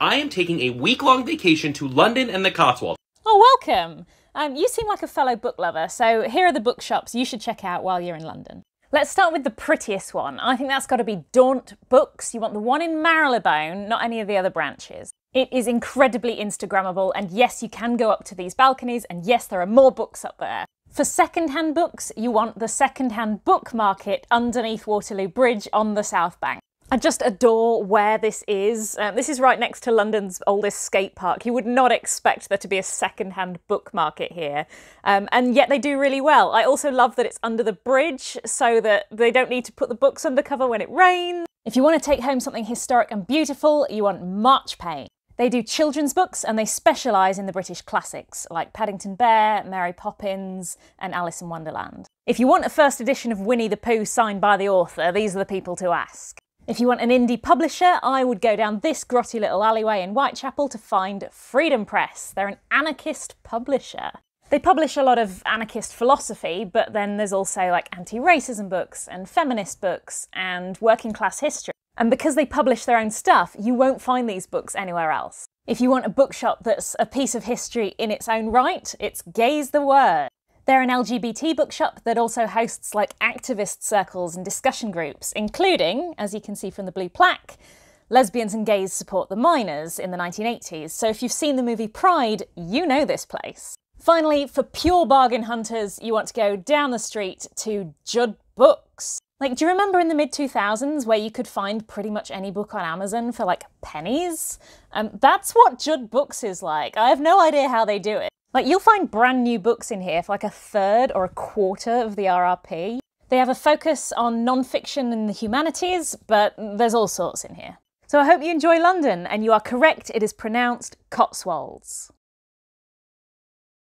I am taking a week-long vacation to London and the Cotswolds. Oh, welcome! You seem like a fellow book lover, so here are the bookshops you should check out while you're in London. Let's start with the prettiest one. I think that's got to be Daunt Books. You want the one in Marylebone, not any of the other branches. It is incredibly Instagrammable, and yes, you can go up to these balconies, and yes, there are more books up there. For second-hand books, you want the second-hand book market underneath Waterloo Bridge on the South Bank. I just adore where this is. This is right next to London's oldest skate park. You would not expect there to be a second-hand book market here, and yet they do really well. I also love that it's under the bridge so that they don't need to put the books under cover when it rains. If you want to take home something historic and beautiful, you want Marchpane. They do children's books and they specialise in the British classics like Paddington Bear, Mary Poppins and Alice in Wonderland. If you want a first edition of Winnie the Pooh signed by the author, these are the people to ask. If you want an indie publisher, I would go down this grotty little alleyway in Whitechapel to find Freedom Press. They're an anarchist publisher. They publish a lot of anarchist philosophy, but then there's also like anti-racism books and feminist books and working class history. And because they publish their own stuff, you won't find these books anywhere else. If you want a bookshop that's a piece of history in its own right, it's Gaze the Word. They're an LGBT bookshop that also hosts like activist circles and discussion groups, including, as you can see from the blue plaque, Lesbians and Gays Support the Miners in the 1980s. So if you've seen the movie Pride, you know this place. Finally, for pure bargain hunters, you want to go down the street to Judd Books. Like, do you remember in the mid-2000s where you could find pretty much any book on Amazon for like pennies? That's what Judd Books is like. I have no idea how they do it. Like, you'll find brand new books in here for like a third or a quarter of the RRP. They have a focus on non-fiction and the humanities, but there's all sorts in here. So I hope you enjoy London, and you are correct, it is pronounced Cotswolds.